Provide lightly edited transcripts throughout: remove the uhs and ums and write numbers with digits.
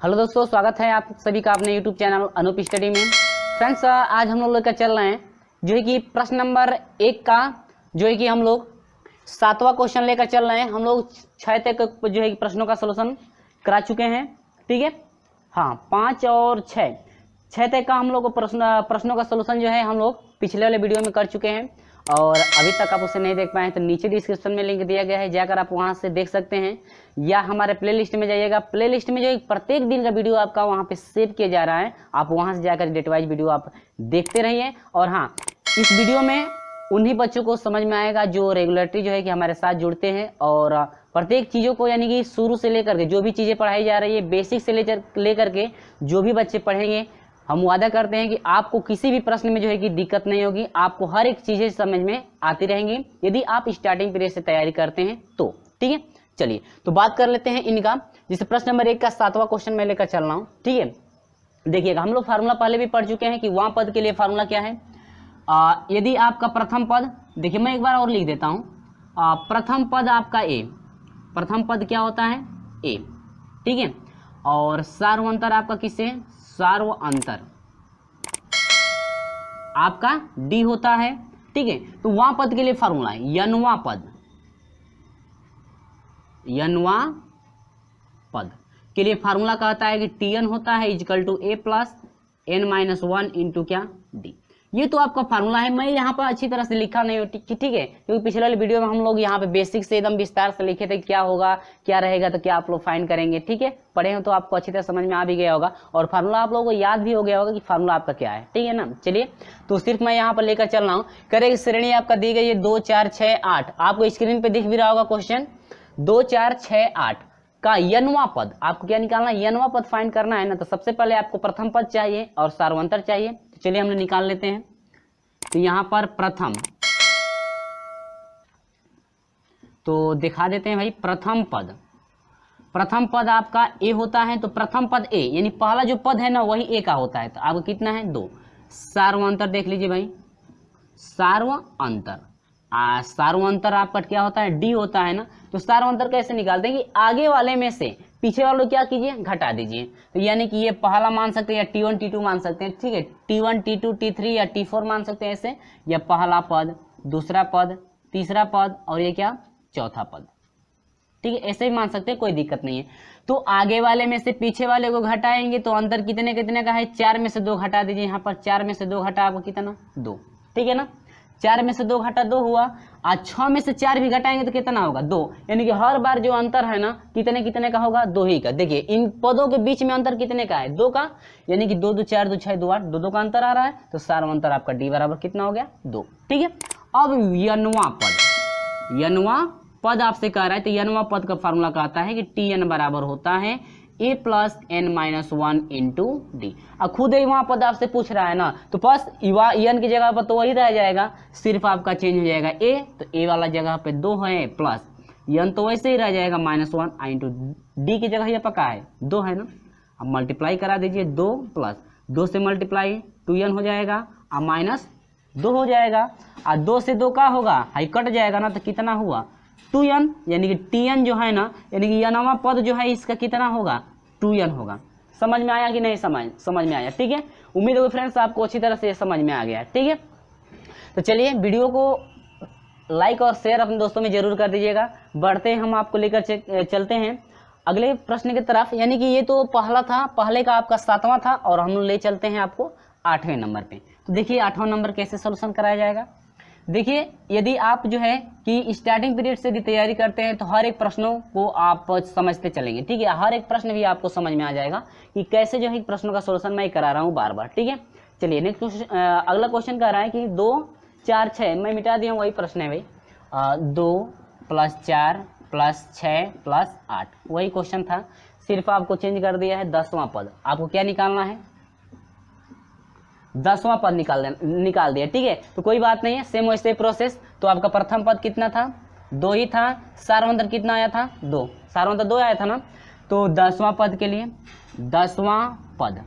Hello दोस्तों, स्वागत है आप सभी का अपने यूट्यूब चैनल अनूप स्टडी में। फ्रेंड्स, आज हम लोग लेकर चल रहे हैं जो है कि प्रश्न नंबर 1 का जो है कि हम लोग 7वां क्वेश्चन लेकर चल रहे हैं। हम लोग 6 तक जो है कि प्रश्नों का सलूशन करा चुके हैं, ठीक है। हाँ, 5 और 6 तक का हम लोग प्रश्नों का सलूशन जो है हम लोग पिछले वाले वीडियो में कर चुके हैं, और अभी तक आप उसे नहीं देख पाए तो नीचे डिस्क्रिप्शन में लिंक दिया गया है, जाकर आप वहां से देख सकते हैं, या हमारे प्लेलिस्ट में जाइएगा। प्लेलिस्ट में जो प्रत्येक दिन का वीडियो आपका वहां पे सेव किया जा रहा है, आप वहां से जाकर डेट वाइज वीडियो आप देखते रहिए। और हाँ, इस वीडियो में उन्हीं बच्चों को समझ में आएगा जो रेगुलरली जो है कि हमारे साथ जुड़ते हैं, और प्रत्येक चीज़ों को यानी कि शुरू से लेकर के जो भी चीज़ें पढ़ाई जा रही है, बेसिक से लेकर के जो भी बच्चे पढ़ेंगे, हम वादा करते हैं कि आपको किसी भी प्रश्न में जो है कि दिक्कत नहीं होगी, आपको हर एक चीज़ें समझ में आती रहेंगी यदि आप स्टार्टिंग पीरियड से तैयारी करते हैं तो, ठीक है। चलिए तो बात कर लेते हैं इनका, जिसे प्रश्न नंबर 1 का 7वां क्वेश्चन मैं लेकर चल रहा हूँ, ठीक है। देखिएगा, हम लोग फार्मूला पहले भी पढ़ चुके हैं कि वहाँ पद के लिए फार्मूला क्या है। यदि आपका प्रथम पद, देखिए मैं एक बार और लिख देता हूँ, प्रथम पद आपका ए, प्रथम पद क्या होता है ए, ठीक है। और सार्वंतर आपका किससे, सार्वअंतर आपका डी होता है, ठीक है। तो वहां पद के लिए फार्मूला है यनवा पद, यनवा पद के लिए फार्मूला कहता है कि टी एन होता है equal to A plus N minus 1 into क्या डी। ये तो आपका फार्मूला है, मैं यहाँ पर अच्छी तरह से लिखा नहीं हूँ, ठीक है, क्योंकि पिछले वाले वीडियो में हम लोग यहाँ पे बेसिक से एकदम विस्तार से लिखे थे क्या होगा क्या रहेगा तो क्या आप लोग फाइंड करेंगे, ठीक है। पढ़े हो तो आपको अच्छी तरह समझ में आ भी गया होगा, और फार्मूला आप लोगों को याद भी हो गया होगा कि फार्मूला आपका क्या है, ठीक है ना। चलिए तो सिर्फ मैं यहाँ पर लेकर चल रहा हूँ। करें श्रेणी आपका दी गई है 2 4 6 8, आपको स्क्रीन पे दिख भी रहा होगा क्वेश्चन 2 4 6 8 का यनवा पद। आपको क्या निकालना है, यनवा पद फाइंड करना है ना। तो सबसे पहले आपको प्रथम पद चाहिए और सार्वंतर चाहिए, तो चलिए हम निकाल लेते हैं। तो यहां पर प्रथम, तो दिखा देते हैं भाई, प्रथम पद, प्रथम पद आपका ए होता है, तो प्रथम पद ए यानी पहला जो पद है ना वही ए का होता है, तो आपको कितना है 2। सार्वंतर देख लीजिए भाई, सार्वअंतर, सार्वअंतर आपका क्या होता है डी होता है ना। तो सार्वअंतर कैसे निकालते हैं कि आगे वाले में से पीछे वालों क्या कीजिए, घटा दीजिए। तो यानी कि ये पहला मान सकते हैं या T1 T2 मान सकते हैं, ठीक है, T1 T2 T3 या T4 मान सकते हैं ऐसे, या पहला पद, दूसरा पद, तीसरा पद, और ये क्या चौथा पद, ठीक है, ऐसे ही मान सकते हैं, कोई दिक्कत नहीं है। तो आगे वाले में से पीछे वाले को घटाएंगे तो अंतर कितने कितने का है, 4 में से 2 घटा दीजिए। यहाँ पर 4 में से 2 घटा आपको कितना 2, ठीक है ना। 4 में से 2 घटा 2 हुआ, आज 6 में से 4 भी घटाएंगे तो कितना होगा 2, यानी कि हर बार जो अंतर है ना कितने कितने का होगा 2 ही का। देखिए इन पदों के बीच में अंतर कितने का है 2 का, यानी कि 2 2 4 2 6 2 8, 2 2 का अंतर आ रहा है, तो सार्वंतर आपका डी बराबर कितना हो गया 2, ठीक है। अब यनवा पद, यनवा पद आपसे कह रहा है, तो यनवा पद का फार्मूला कहता है कि टी एन बराबर होता है a plus N minus 1 into d. अब खुद ही वहां पद आपसे पूछ रहा है ना, तो बस एन की जगह पर तो वही रह जाएगा, सिर्फ आपका चेंज हो जाएगा ए, तो ए वाला जगह पे 2 है, प्लस एन तो वैसे ही रह जाएगा -1 इंटू डी की जगह ये पक्का है 2 है ना। अब मल्टीप्लाई करा दीजिए, 2 प्लस 2 से मल्टीप्लाई 2n हो जाएगा, और माइनस 2 हो जाएगा, और 2 से 2 का होगा हाई कट जाएगा ना, तो कितना हुआ 2n, यानी कि tn जो है ना, यानी कि यनवा पद जो है इसका कितना होगा 2n होगा। समझ में आया कि नहीं, समझ में आया, ठीक है। उम्मीद है फ्रेंड्स आपको अच्छी तरह से समझ में आ गया, ठीक है। तो चलिए वीडियो को लाइक और शेयर अपने दोस्तों में जरूर कर दीजिएगा। बढ़ते हम आपको लेकर चलते हैं अगले प्रश्न की तरफ, यानी कि ये तो पहला था, पहले का आपका 7वां था, और हम ले चलते हैं आपको 8वें नंबर पे। तो देखिए 8वां नंबर कैसे सोल्यूशन कराया जाएगा। देखिए यदि आप जो है कि स्टार्टिंग पीरियड से भी तैयारी करते हैं तो हर एक प्रश्नों को आप समझते चलेंगे, ठीक है। हर एक प्रश्न भी आपको समझ में आ जाएगा कि कैसे जो है प्रश्नों का सॉल्यूशन मैं करा रहा हूँ बार बार, ठीक है। चलिए नेक्स्ट अगला क्वेश्चन कह रहा है कि 2 4 6, मैं मिटा दिया हूँ, वही प्रश्न है भाई, 2 + 4 + 6 + 8, वही क्वेश्चन था, सिर्फ आपको चेंज कर दिया है 10वां पद। आपको क्या निकालना है 10वां पद निकाल दिया, ठीक है। तो कोई बात नहीं है, सेम वैसे प्रोसेस। तो आपका प्रथम पद कितना था 2 ही था, सार्वंतर कितना आया था 2, सार्वंतर 2 आया था ना। तो 10वां पद के लिए 10वां पद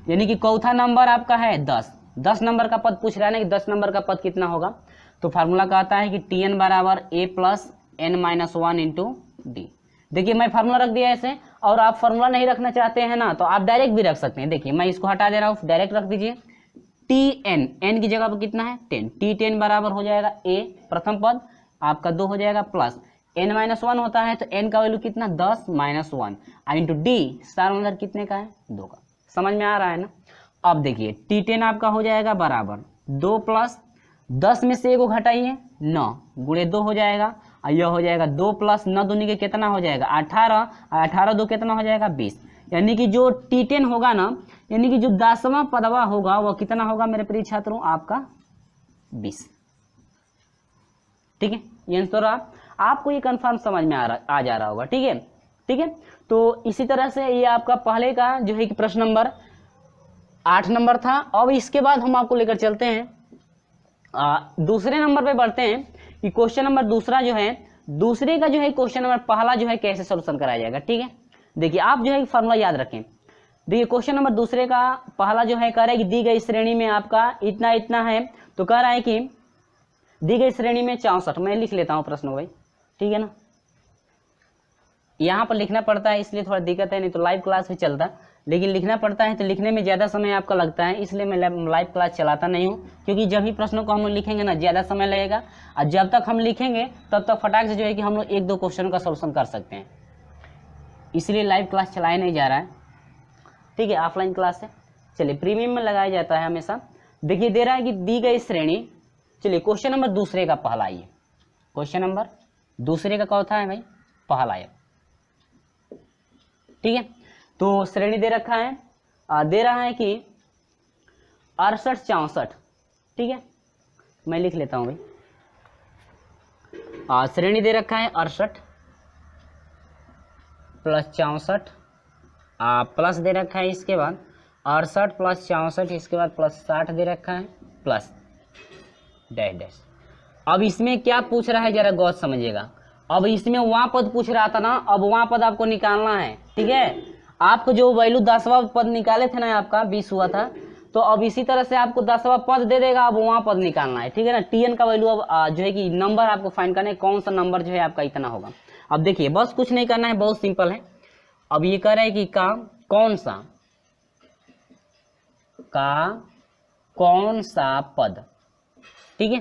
यानी कि चौथा नंबर आपका है 10 नंबर का पद पूछ रहा है ना कि 10 नंबर का पद कितना होगा। तो फार्मूला कहता है कि टी एन बराबर a plus N minus 1 into d. देखिए मैं फार्मूला रख दिया ऐसे, और आप फार्मूला नहीं रखना चाहते हैं ना तो आप डायरेक्ट भी रख सकते हैं। देखिए मैं इसको हटा दे रहा हूँ, डायरेक्ट रख दीजिए Tn, n की जगह पर कितना है 10, T10 बराबर हो जाएगा a, प्रथम पद आपका 2 हो जाएगा प्लस n-1 होता है तो n का वैल्यू कितना 10 -1 इंटू डी स्टार अंदर कितने का है 2 का। समझ में आ रहा है ना। अब देखिए T10 आपका हो जाएगा बराबर 2 प्लस 10 में से एक को घटाइए 9 गुणे 2 हो जाएगा, और यह हो जाएगा 2 प्लस 9 दूनी के कितना हो जाएगा 18, 18 2 कितना हो जाएगा 20। यानी कि जो T10 होगा ना, यानी कि जो 10वां पदवा होगा वह कितना होगा मेरे प्रिय छात्रों आपका 20। ठीक है, ये आंसर आपको ये कंफर्म समझ में आ जा रहा होगा। ठीक है, ठीक है। तो इसी तरह से ये आपका पहले का जो है कि प्रश्न नंबर 8 नंबर था। अब इसके बाद हम आपको लेकर चलते हैं दूसरे नंबर पे बढ़ते हैं कि क्वेश्चन नंबर दूसरा जो है, दूसरे का जो है क्वेश्चन नंबर पहला जो है कैसे सोल्यूशन कराया जाएगा। ठीक है, देखिए आप जो है फॉर्मूला याद रखें। देखिए क्वेश्चन नंबर दूसरे का पहला जो है कह रहा है कि दी गई श्रेणी में आपका इतना इतना है, तो कह रहा है कि दी गई श्रेणी में 64, मैं लिख लेता हूं प्रश्न भाई, ठीक है ना। यहाँ पर लिखना पड़ता है इसलिए थोड़ा दिक्कत है, नहीं तो लाइव क्लास भी चलता, लेकिन लिखना पड़ता है तो लिखने में ज़्यादा समय आपका लगता है, इसलिए मैं लाइव क्लास चलाता नहीं हूँ। क्योंकि जब भी प्रश्नों को हम लोग लिखेंगे ना ज़्यादा समय लगेगा, और जब तक हम लिखेंगे तब तक फटाक से जो है कि हम लोग 1-2 क्वेश्चन का सोल्यूशन कर सकते हैं, इसलिए लाइव क्लास चलाया नहीं जा रहा है। ठीक है, ऑफलाइन क्लास है। चलिए प्रीमियम में लगाया जाता है हमेशा। देखिए दे रहा है कि दी गई श्रेणी, चलिए क्वेश्चन नंबर दूसरे का पहला आइए, क्वेश्चन नंबर दूसरे का कौन था है भाई पहला है। ठीक है, तो श्रेणी दे रखा है, दे रहा है कि 68 64। ठीक है, मैं लिख लेता हूं भाई, श्रेणी दे रखा है 68 प्लस 64 प्लस दे रखा है, इसके बाद 68 प्लस 64 इसके बाद प्लस 60 दे रखा है प्लस डैश डैश। अब इसमें क्या पूछ रहा है जरा गौर समझिएगा। अब इसमें वहां पद पूछ रहा था ना, अब वहां पद आपको निकालना है। ठीक है, आपको जो वैल्यू 10वां पद निकाले थे ना, आपका 20 हुआ था, तो अब इसी तरह से आपको 10वां पद दे देगा, अब वहां पद निकालना है। ठीक है ना, Tn का वैल्यू अब जो है कि नंबर आपको फाइंड करना है, कौन सा नंबर जो है आपका इतना होगा। अब देखिए बस कुछ नहीं करना है, बहुत सिंपल है। अब ये कह रहा है कि कौन सा पद, ठीक है,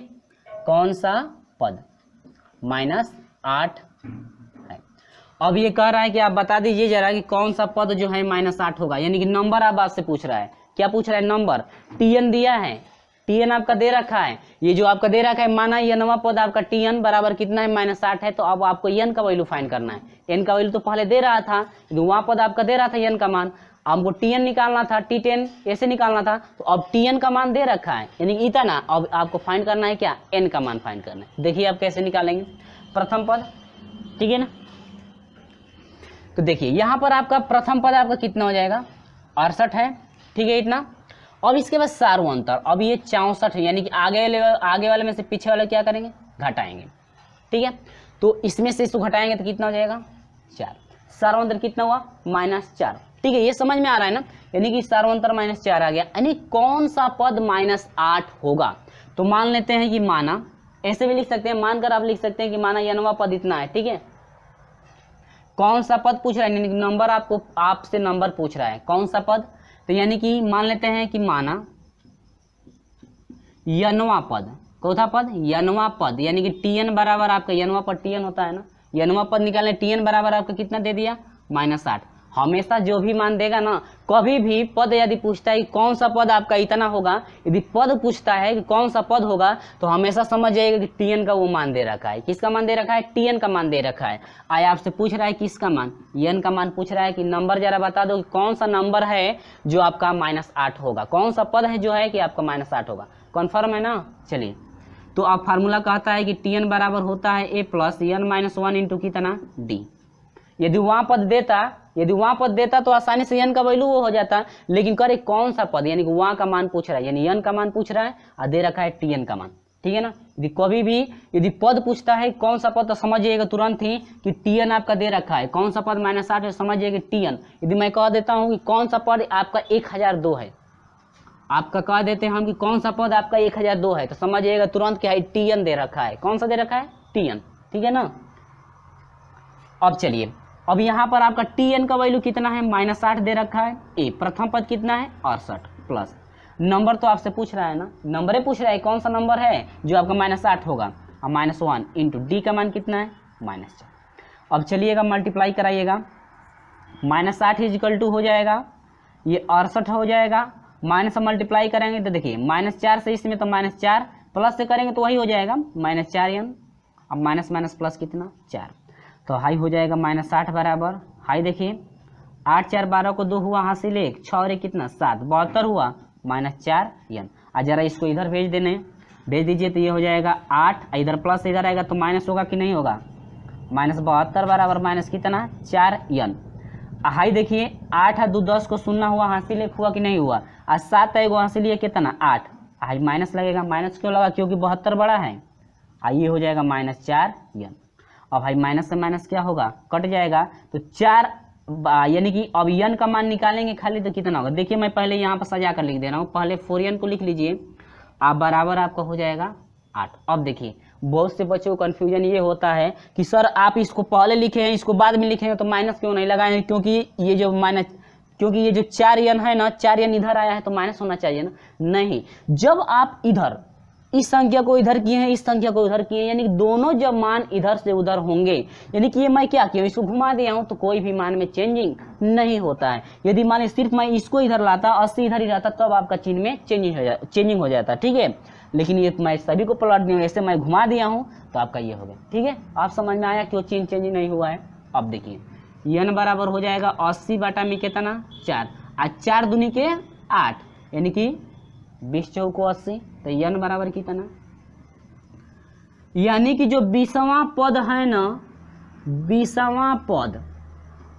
कौन सा पद -8 है। अब ये कह रहा है कि आप बता दीजिए जरा कि कौन सा पद जो है -8 होगा, यानी कि नंबर आप आपसे पूछ रहा है। क्या पूछ रहा है? नंबर। Tn दिया है, Tn आपका दे रखा है, ये जो आपका दे रखा है माना ये नवा पद आपका Tn बराबर कितना है -8 है, तो अब आपको n का वैल्यू फाइंड करना है। n का वैल्यू तो पहले दे रहा था, वहां पद आपका दे रहा था n का मान, हमको Tn निकालना था, T10 ऐसे निकालना था, तो अब Tn का मान दे रखा है यानी इतना, अब आपको फाइंड करना है क्या, n का मान फाइंड करना है। देखिए आप कैसे निकालेंगे प्रथम पद, ठीक है ना। तो देखिए यहाँ पर आपका प्रथम पद आपका कितना हो जाएगा 68 है, ठीक है इतना। अब इसके बाद सार्वंतर, अब ये 64 है, यानी कि आगे वाले में से पीछे वाले क्या करेंगे, घटाएंगे। ठीक है, तो इसमें से इसको घटाएंगे तो कितना हो जाएगा 4, सार्वंतर कितना हुआ -4। ठीक है, ये समझ में आ रहा है ना, यानी कि सार्वंतर -4 आ गया, यानी कौन सा पद -8 होगा। तो मान लेते हैं कि माना, ऐसे भी लिख सकते हैं, मानकर आप लिख सकते हैं कि माना यनवा पद इतना है। ठीक है, कौन सा पद पूछ रहा है, यानी कि नंबर आपसे नंबर पूछ रहा है, कौन सा पद। तो यानी कि मान लेते हैं कि माना यनवा पद, कौथा पद, यनवा पद, यानी कि Tn बराबर आपका यनवा पद Tn होता है ना, यनवा पद निकालने, Tn बराबर आपका कितना दे दिया -8। हमेशा जो भी मान देगा ना, कभी भी पद यदि पूछता है कि कौन सा पद आपका इतना होगा, यदि पद पूछता है कि कौन सा पद होगा, तो हमेशा समझ जाइएगा कि Tn का वो मान दे रखा है। किसका मान दे रखा है, Tn का मान दे रखा है। आया आपसे पूछ रहा है किसका मान, n का मान पूछ रहा है कि नंबर जरा बता दो कि कौन सा नंबर है जो आपका -8 होगा, कौन सा पद है जो है कि आपका -8 होगा। कन्फर्म है ना। चलिए, तो अब फार्मूला कहता है कि Tn बराबर होता है a प्लस n-1 इंटू कितना d। यदि वहां पद देता तो आसानी से n का वैल्यू वो हो जाता, लेकिन करे कौन सा पद, यानी कि वहां का मान पूछ रहा है, यानी n का मान पूछ रहा है और दे रखा है Tn का मान। ठीक है ना, यदि कभी भी यदि पद पूछता है कौन सा पद, तो समझिएगा तुरंत ही कि Tn आपका दे रखा है, कौन सा पद -8 है, समझिएगा Tn। यदि मैं कह देता हूं कि कौन सा पद आपका 1002 है, आपका कह देते हैं हम कि कौन सा पद आपका 1002 है, तो समझिएगा तुरंत क्या है, Tn दे रखा है। कौन सा दे रखा है, Tn। ठीक है ना। अब चलिए अब यहाँ पर आपका Tn का वैल्यू कितना है, -8 दे रखा है। ए प्रथम पद कितना है 68 प्लस नंबर तो आपसे पूछ रहा है ना, नंबर पूछ रहा है कौन सा नंबर है जो आपका -8 होगा, और -1 इंटू डी का मान कितना है -4। अब चलिएगा मल्टीप्लाई कराइएगा, -8 इजिकल टू हो जाएगा ये 68 हो जाएगा, माइनस मल्टीप्लाई करेंगे तो देखिए -4 से इसमें तो -4 प्लस से करेंगे तो वही हो जाएगा -4n। अब माइनस माइनस प्लस कितना 4, तो हाई हो जाएगा -8 बराबर हाई देखिए 8 4 12 को 2 हुआ हासिल 1 6 और 1 कितना 7 72 हुआ -4n। आज जरा इसको इधर भेज भेज दीजिए तो ये हो जाएगा 8, इधर प्लस इधर आएगा तो माइनस होगा कि नहीं होगा, -72 बराबर माइनस कितना 4n। हाई देखिए 8 है 2 10 को 0 हुआ हासिल 1 हुआ कि नहीं हुआ, आज 7 है हासिल ये कितना 8, हाई माइनस लगेगा, माइनस क्यों लगा क्योंकि 72 बड़ा है, ये हो जाएगा -4n। अब भाई माइनस से माइनस क्या होगा कट जाएगा, तो 4 यानी कि अब n का मान निकालेंगे खाली तो कितना होगा, देखिए मैं पहले यहाँ पर सजा कर लिख दे रहा हूँ, पहले 4n को लिख लीजिए, आप बराबर आपका हो जाएगा 8। अब देखिए बहुत से बच्चों को कन्फ्यूजन ये होता है कि सर आप इसको पहले लिखे हैं इसको बाद में लिखे हैं तो माइनस क्यों नहीं लगाए, क्योंकि ये जो 4n है ना 4n इधर आया है तो माइनस होना चाहिए ना, नहीं, जब आप इधर इस संख्या को इधर किए हैं इस संख्या को इधर किए यानी कि दोनों जब मान इधर से उधर होंगे, यानी कि ये मैं क्या किया इसको घुमा दिया हूं तो कोई भी मान में चेंजिंग नहीं होता है। यदि मान सिर्फ मैं इसको इधर लाता 80 इधर ही रहता तब आपका चिन्ह में चेंजिंग हो जाता, ठीक है, लेकिन ये मैं सभी को पलट दिया ऐसे मैं घुमा दिया हूँ तो आपका ये हो गया, ठीक है। आप समझ में आया क्यों चिन्ह चेंजिंग नहीं हुआ है। अब देखिए n बराबर हो जाएगा 80 बटा में कितना 4, आज 4 दूनी के 8 यानी कि 20 चौको 80, तो n बराबर कितना, यानी कि जो 20वां पद है ना 20वां पद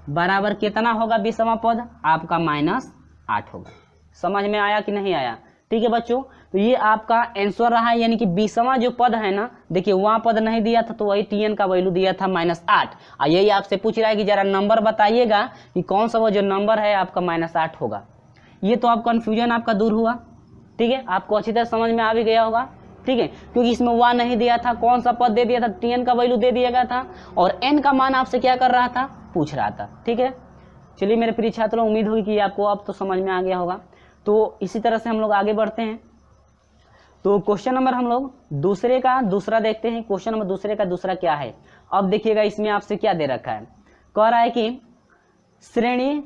बराबर कितना होगा, 20वां पद आपका -8 होगा। समझ में आया कि नहीं आया, ठीक है बच्चों। तो ये आपका आंसर रहा है, यानी कि 20वां जो पद है ना, देखिए वहां पद नहीं दिया था तो वही Tn का वैल्यू दिया था -8, और यही आपसे पूछ रहा है कि जरा नंबर बताइएगा कि कौन सा वो जो नंबर है आपका -8 होगा। ये तो आप कन्फ्यूजन आपका दूर हुआ, ठीक है, आपको अच्छी तरह समझ में आ भी गया होगा, ठीक है, क्योंकि इसमें 1 नहीं दिया था, कौन सा पद दे दिया था, Tn का वैल्यू दे दिया गया था और n का मान आपसे क्या कर रहा था पूछ रहा था, ठीक है। चलिए मेरे प्रिय छात्रों, उम्मीद होगी कि आपको अब तो समझ में आ गया होगा। तो इसी तरह से हम लोग आगे बढ़ते हैं। तो क्वेश्चन नंबर हम लोग दूसरा देखते हैं। क्वेश्चन नंबर दूसरा क्या है, अब देखिएगा इसमें आपसे क्या दे रखा है, कह रहा है कि श्रेणी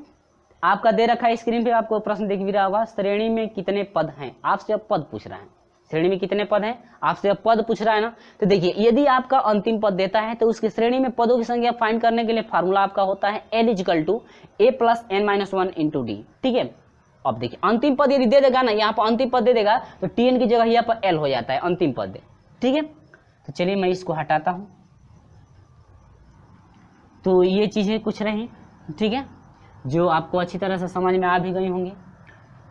आपका दे रखा है, स्क्रीन पे आपको प्रश्न दिख भी रहा होगा, श्रेणी में कितने पद हैं, आपसे अब पद पूछ रहा है, श्रेणी में कितने पद हैं आपसे अब पद पूछ रहा है ना। तो देखिए यदि आपका अंतिम पद देता है तो उसकी श्रेणी में पदों की संख्या फाइंड करने के लिए फार्मूला आपका होता है L = A + n - 1 × D, ठीक है। अब देखिए अंतिम पद यदि दे देगा ना, यहाँ पर अंतिम पद दे देगा तो Tn की जगह यहाँ पर L हो जाता है अंतिम पद दे, ठीक है। तो चलिए मैं इसको हटाता हूँ, तो ये चीजें कुछ रही, ठीक है, जो आपको अच्छी तरह से समझ में आ भी गई होंगी।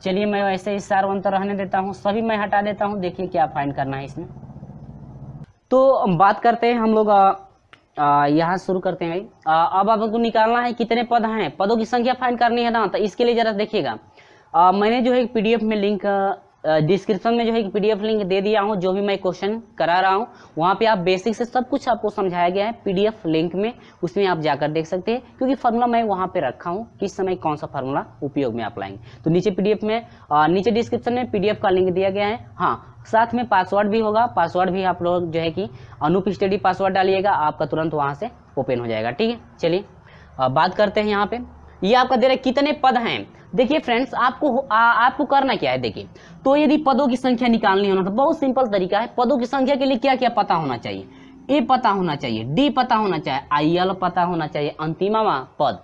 चलिए मैं वैसे ही सारवंतर रहने देता हूँ, सभी मैं हटा देता हूँ, देखिए क्या फाइंड करना है इसमें। तो बात करते हैं हम लोग यहाँ शुरू करते हैं। अब आपको निकालना है कितने पद हैं, पदों की संख्या फाइंड करनी है ना, तो इसके लिए जरा देखिएगा मैंने जो है PDF में लिंक डिस्क्रिप्शन में जो है PDF लिंक दे दिया हूँ, जो भी मैं क्वेश्चन करा रहा हूँ वहाँ पे आप बेसिक से सब कुछ आपको समझाया गया है PDF लिंक में, उसमें आप जाकर देख सकते हैं, क्योंकि फार्मूला मैं वहाँ पे रखा हूँ किस समय कौन सा फार्मूला उपयोग में आप लाएंगे। तो नीचे PDF में नीचे डिस्क्रिप्शन में PDF का लिंक दिया गया है, हाँ साथ में पासवर्ड भी होगा, पासवर्ड भी आप लोग जो है कि अनूप स्टडी पासवर्ड डालिएगा, आपका तुरंत वहाँ से ओपन हो जाएगा, ठीक है। चलिए बात करते हैं, यहाँ पे ये आपका दे रहे कितने पद हैं। देखिए फ्रेंड्स आपको करना क्या है, देखिए तो यदि पदों की संख्या निकालनी होना तो बहुत सिंपल तरीका है। पदों की संख्या के लिए क्या क्या पता होना चाहिए, ए पता होना चाहिए, डी पता होना चाहिए, IL पता होना चाहिए, अंतिमवा पद।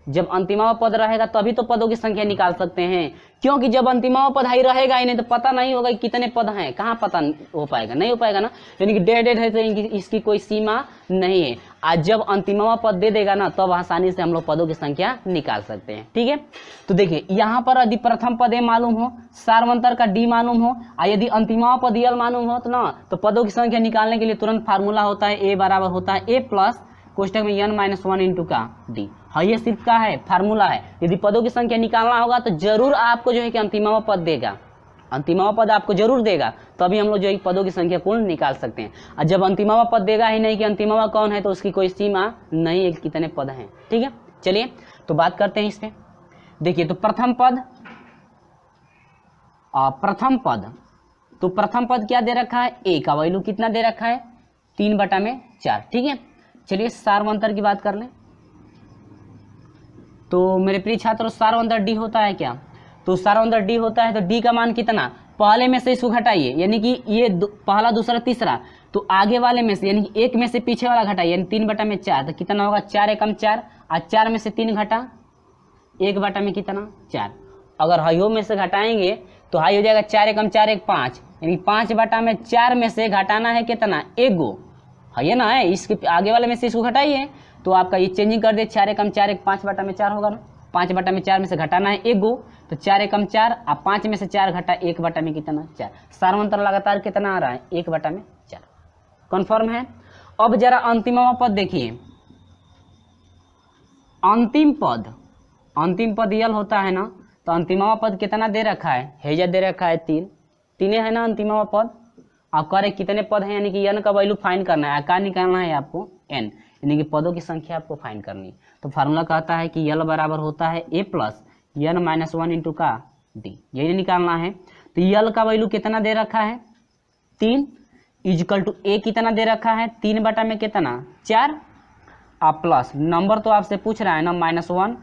जब अंतिमवा पद रहेगा तभी तो पदों की संख्या निकाल सकते हैं, क्योंकि जब अंतिमवा पद ही रहेगा ही नहीं तो पता नहीं होगा कि कितने पद हैं, कहाँ पता हो पाएगा, नहीं हो पाएगा ना, यानी कि डेड है तो इसकी कोई सीमा नहीं है। आज जब अंतिमवा पद दे देगा ना तब आसानी से हम लोग पदों की संख्या निकाल सकते हैं, ठीक है। तो देखिए यहाँ पर यदि प्रथम पद ए मालूम हो, सार्वंतर का डी मालूम हो, यदि अंतिमवा पद यल मालूम हो तो ना, तो पदों की संख्या निकालने के लिए तुरंत फार्मूला होता है ए बराबर होता है A + कोष्टक में n - 1 × का D। हाँ ये सिर्फ का है फार्मूला है, यदि पदों की संख्या निकालना होगा तो जरूर आपको जो है कि अंतिमवा पद देगा, अंतिमवा पद आपको जरूर देगा, तभी हम लोग जो है पदों की संख्या कुल निकाल सकते हैं। और जब अंतिमवा पद देगा ही नहीं कि अंतिमवा कौन है, तो उसकी कोई सीमा नहीं है कितने पद हैं। ठीक है, चलिए तो बात करते हैं इस पे। देखिए तो प्रथम पद तो प्रथम पद क्या दे रखा है, ए का वैल्यू कितना दे रखा है, 3/4। ठीक है, चलिए सार्वंतर की बात कर लें। तो मेरे प्रिय छात्रों सार्वंतर डी होता है क्या, तो सार्वंतर डी होता है तो डी का मान कितना, पहले में से इसको घटाइए, यानी कि ये पहला दूसरा तीसरा, तो आगे वाले में से यानी कि एक में से पीछे वाला घटाइए, यानी 3/4 तो कितना होगा, 4 एकम 4, और 4 में से 3 घटा 1 में कितना 4। अगर हाइयो में से घटाएंगे तो हाई हो जाएगा 4 एकम 4 1 5, यानी 5/4 में से घटाना है कितना, 1 गो है ना, है इसके आगे वाले में से इसको घटाइए, तो आपका ये चेंजिंग कर दे 4 एकम 4 1 5/4 होगा ना, 5/4 में से घटाना है 1 गो, तो 4 एकम 4, अब 5 में से 4 घटा 1 में कितना 4। सार्वंतर लगातार कितना आ रहा है, 1/4। कन्फर्म है। अब जरा अंतिम पद देखिए, अंतिम पद यल होता है ना, तो अंतिमवा पद कितना दे रखा है, हेजा दे रखा है 3 है ना अंतिमवा पद। आप कह रहे कितने पद हैं, यानी कि n का वैल्यू फाइंड करना है, क्या निकालना है आपको, n, यानी कि पदों की संख्या आपको फाइंड करनी है। तो फार्मूला कहता है कि यल बराबर होता है a plus n minus 1 into का d, यही निकालना है। तो यल का वैल्यू कितना दे रखा है, 3 इजकल टू a कितना दे रखा है, 3 में कितना 4, आप प्लस नंबर तो आपसे पूछ रहा है ना -1,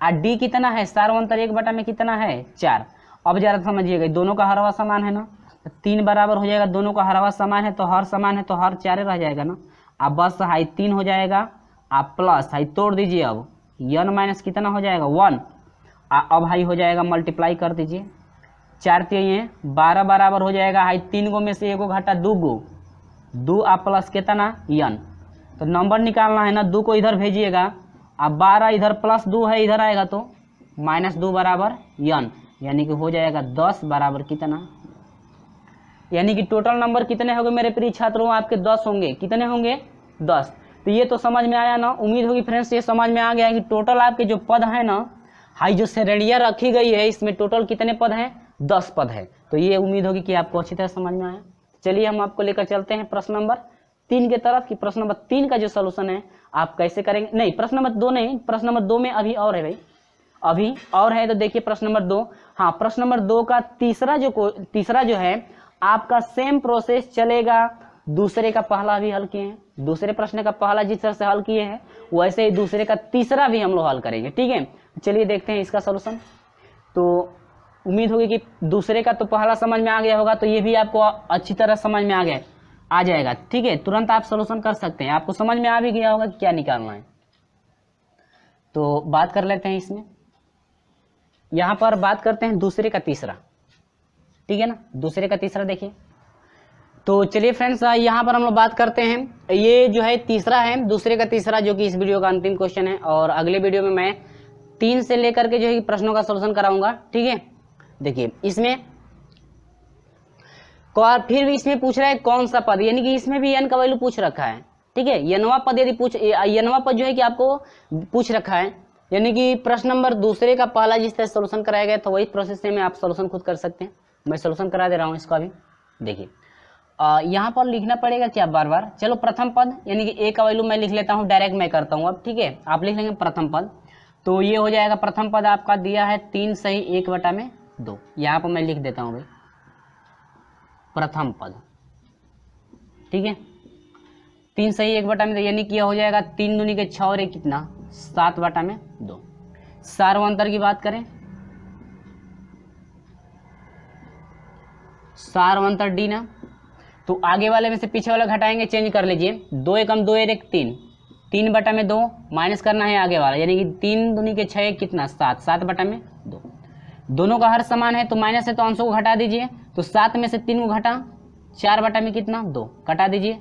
और डी कितना है, सार्वंतर 1 में कितना है 4। अब जरा समझिएगा दोनों का हरवा समान है ना, 3 बराबर हो जाएगा, दोनों का हरवा समान है तो हर समान है तो हर 4 रह जाएगा ना, अब बस हाई 3 हो जाएगा, आप प्लस हाई तोड़ दीजिए, अब n माइनस कितना हो जाएगा 1, अब हाई हो जाएगा मल्टीप्लाई कर दीजिए, 4 3 12 बराबर हो जाएगा, हाई 3 गो में से 1 घटा 2 गो, 2 आप प्लस कितना n, तो नंबर निकालना है ना, 2 को इधर भेजिएगा, अब 12 इधर प्लस 2 है इधर आएगा तो -2 बराबर n, यानी कि हो जाएगा 10 बराबर कितना, यानी कि टोटल नंबर कितने होंगे मेरे प्रिय छात्रों, आपके 10 होंगे, कितने होंगे 10। तो ये तो समझ में आया ना, उम्मीद होगी फ्रेंड्स ये समझ में आ गया कि टोटल आपके जो पद है ना, हाई जो श्रेणियाँ रखी गई है इसमें टोटल कितने पद हैं, 10 पद है। तो ये उम्मीद होगी कि आपको अच्छी तरह समझ में आया। चलिए हम आपको लेकर चलते हैं प्रश्न नंबर 3 की तरफ, कि प्रश्न नंबर 3 का जो सोल्यूशन है आप कैसे करेंगे। नहीं, प्रश्न नंबर 2 नहीं, प्रश्न नंबर 2 में अभी और है भाई, अभी और है। तो देखिए प्रश्न नंबर 2, हाँ प्रश्न नंबर 2 का तीसरा जो है आपका सेम प्रोसेस चलेगा, दूसरे का पहला भी हल किए हैं, दूसरे प्रश्न का पहला जिस तरह से हल किए हैं वैसे ही दूसरे का तीसरा भी हम लोग हल करेंगे। ठीक है, चलिए देखते हैं इसका सोल्यूशन। तो उम्मीद होगी कि दूसरे का तो पहला समझ में आ गया होगा, तो ये भी आपको अच्छी तरह समझ में आ जाएगा। ठीक है, तुरंत आप सोल्यूशन कर सकते हैं, आपको समझ में आ भी गया होगा कि क्या निकालना है। तो बात कर लेते हैं इसमें, यहाँ पर बात करते हैं दूसरे का तीसरा, ठीक है ना, दूसरे का तीसरा देखिए। तो चलिए फ्रेंड्स यहाँ पर हम लोग बात करते हैं, ये जो है तीसरा है, दूसरे का तीसरा, जो कि इस वीडियो का अंतिम क्वेश्चन है, और अगले वीडियो में मैं 3 से लेकर के जो है प्रश्नों का सोल्यूशन कराऊंगा। ठीक है, देखिए इसमें फिर भी इसमें पूछ रहा है कौन सा पद, यानी कि इसमें भी n का वैल्यू पूछ रखा है। ठीक है, यनवा पद यदि यनवा पद जो है कि आपको पूछ रखा है, यानी कि प्रश्न नंबर दूसरे का पहला जिस तरह सोल्यूशन कराया गया तो वही प्रोसेस से में आप सोल्यूशन खुद कर सकते हैं। मैं सोल्यूशन करा दे रहा हूँ इसका अभी। देखिए यहाँ पर लिखना पड़ेगा क्या बार बार, चलो प्रथम पद यानी कि a का वैल्यू मैं लिख लेता हूँ, डायरेक्ट मैं करता हूँ अब। ठीक है, आप लिख लेंगे प्रथम पद, तो ये हो जाएगा प्रथम पद आपका दिया है 3 सही 1/2। यहाँ पर मैं लिख देता हूँ भाई प्रथम पद। ठीक है, 3 सही 1/2, यानी कि हो जाएगा 3 दूनी के 6 और 1 कितना 7/2। सार्वंतर की बात करें, सार्वंतर डी ना, तो आगे वाले में से पीछे वाला घटाएंगे, चेंज कर लीजिए, 2 एकम 2 1 3, 3/2 माइनस करना है आगे वाला, यानी कि 3 दूनी के 6 कितना 7, 7/2। दोनों का हर समान है तो माइनस है तो अंशों को घटा दीजिए, तो 7 में से 3 को घटा 4/में कितना 2, घटा दीजिए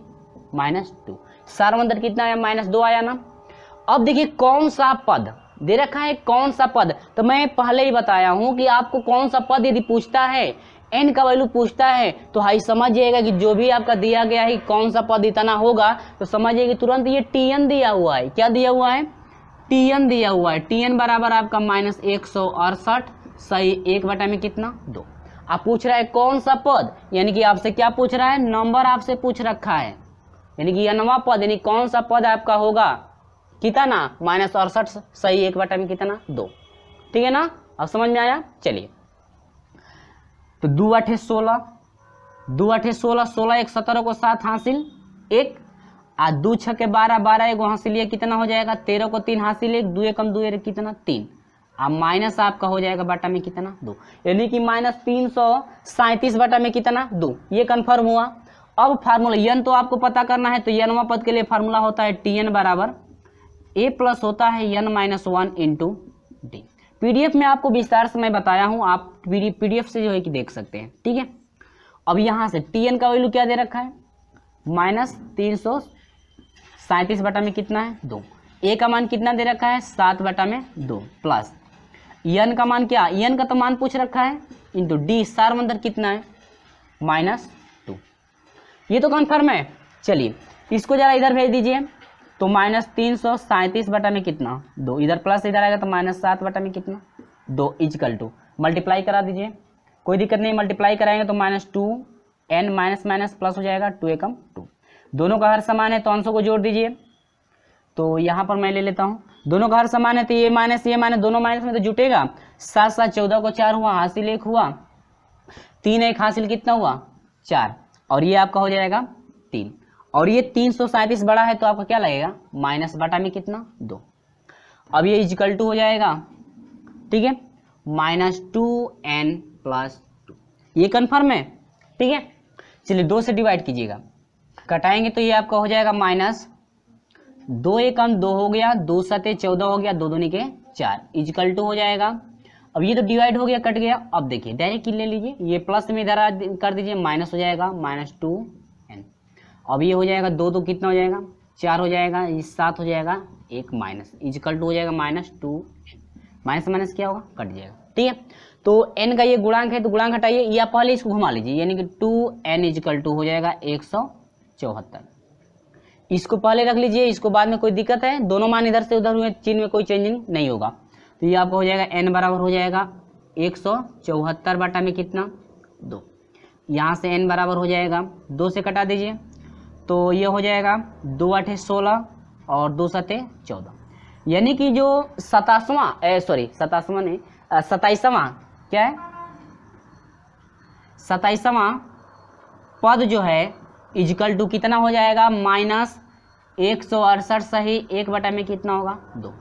-2। सार्वंतर कितना आया -2 आया ना। अब देखिए कौन सा पद दे रखा है, कौन सा पद, तो मैं पहले ही बताया हूं कि आपको कौन सा पद यदि पूछता है, n का वैल्यू पूछता है, तो हाई समझिएगा कि जो भी आपका दिया गया है कौन सा पद इतना होगा, तो समझिए कि तुरंत ये tn दिया हुआ है। क्या दिया हुआ है, tn दिया हुआ है। tn बराबर आपका -168 सही 1/में कितना 2। आप पूछ रहा है कौन सा पद, यानी कि आपसे क्या पूछ रहा है, नंबर आपसे पूछ रखा है, यानी कि n वां पद, यानी कौन सा पद आपका होगा, कितना, -68 सही 1 में कितना 2। ठीक है ना, अब समझ में आया। चलिए तो 2 8 16, 2 8 16, 16 1 17 को 7 हासिल 1, आ 2 6 12, 12 1 हासिल 1 कितना हो जाएगा, 13 को 3 हासिल 1, 2 1 2 1 कितना 3, अब माइनस आपका हो जाएगा बटा में कितना 2, यानी कि -337 बटा में कितना 2। ये कंफर्म हुआ। अब फार्मूला n तो आपको पता करना है, तो n वां पद के लिए फार्मूला होता है tn बराबर a प्लस होता है n - 1 इंटू डी। पीडीएफ में आपको विस्तार से मैं बताया हूं, आप पीडीएफ से जो है कि देख सकते हैं। ठीक है, अब यहां से tn का वैल्यू क्या दे रखा है, -337 बटा में कितना है 2, a का मान कितना दे रखा है 7 बटा में 2, प्लस n का मान क्या, n का तो मान पूछ रखा है, इंटू डी सार अंदर कितना है -2। ये तो कन्फर्म है। चलिए इसको जरा इधर भेज दीजिए, तो -337 बटा में कितना 2, इधर प्लस इधर आएगा तो -7 बटा में कितना 2 इक्वल टू, मल्टीप्लाई करा दीजिए, कोई दिक्कत नहीं, मल्टीप्लाई कराएंगे तो -2 n माइनस प्लस हो जाएगा 2 एकम 2, दोनों का हर समान है तो अंशों को जोड़ दीजिए। तो यहाँ पर मैं ले लेता हूँ, दोनों का हर समान है तो ये माइनस दोनों माइनस में तो जुटेगा, 7 7 14 को 4 हुआ, हासिल 1 हुआ, 3 1 हासिल कितना हुआ 4, और ये आपका हो जाएगा 3, और ये 337 बड़ा है तो आपका क्या लगेगा माइनस बटा में कितना 2। अब ये इक्वल टू हो जाएगा, ठीक है, -2n + 2, ये कन्फर्म है। ठीक है, चलिए 2 से डिवाइड कीजिएगा, कटाएंगे तो ये आपका हो जाएगा -2 एकम 2 हो गया, 2 7 14 हो गया, 2 दूनी के 4 इक्वल टू हो जाएगा। अब ये तो डिवाइड हो गया, कट गया। अब देखिए डायरेक्ट ले लीजिए, ये प्लस में इधर कर दीजिए, माइनस हो जाएगा -2n। अब ये हो जाएगा 2 2 कितना हो जाएगा 4 हो जाएगा, ये 7 हो जाएगा, 1 माइनस इक्वल टू हो जाएगा -2n, माइनस माइनस क्या होगा कट जाएगा। ठीक है, तो n का ये गुणांक है तो गुणांक हटाइए, या पहले इसको घुमा लीजिए, यानी कि 2n इक्वल टू हो जाएगा 174। इसको पहले रख लीजिए, इसको बाद में कोई दिक्कत है, दोनों मान इधर से उधर हुए, चिन्ह में कोई चेंजिंग नहीं होगा। तो ये आपको हो जाएगा n बराबर हो जाएगा 174 बटा में कितना 2, यहाँ से n बराबर हो जाएगा 2 से कटा दीजिए, तो ये हो जाएगा 2 8 16 और 2 7 14, यानी कि जो 27वां क्या है 27वां पद जो है इक्वल टू कितना हो जाएगा -168 सही 1 बटा में कितना होगा 2,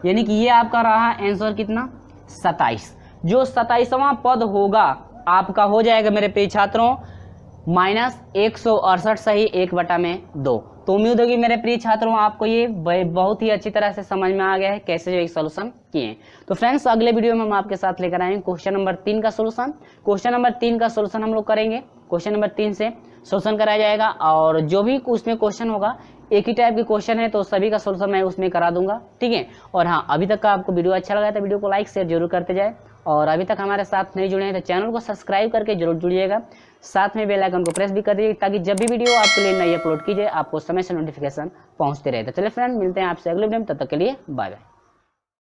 यानी कि ये आपका रहा आंसर कितना 27। जो 27वां पद होगा आपका हो जाएगा मेरे प्रिय छात्रों -168 सही 1 बटा में 2। तो उम्मीद होगी मेरे प्रिय छात्रों आपको ये बहुत ही अच्छी तरह से समझ में आ गया है कैसे जो एक सोल्यूशन किए। तो फ्रेंड्स अगले वीडियो में हम आपके साथ लेकर आएंगे क्वेश्चन नंबर 3 का सोल्यूशन। क्वेश्चन नंबर 3 का सोल्यूशन हम लोग करेंगे, क्वेश्चन नंबर 3 से सोल्यूशन कराया जाएगा, और जो भी उसमें क्वेश्चन होगा एक ही टाइप के क्वेश्चन है तो सभी का सोल्यूशन मैं उसमें करा दूंगा। ठीक है, और हाँ अभी तक का आपको वीडियो अच्छा लगा तो वीडियो को लाइक शेयर जरूर करते जाए, और अभी तक हमारे साथ नहीं जुड़े हैं तो चैनल को सब्सक्राइब करके जरूर जुड़िएगा, साथ में बेल आइकन को प्रेस भी कर दीजिए ताकि जब भी वीडियो आपके लिए नई अपलोड कीजिए आपको समय से नोटिफिकेशन पहुंचते रहे। तो चलिए फ्रेंड मिलते हैं आपसे अगले वीडियो में, तब तक के लिए बाय बाय।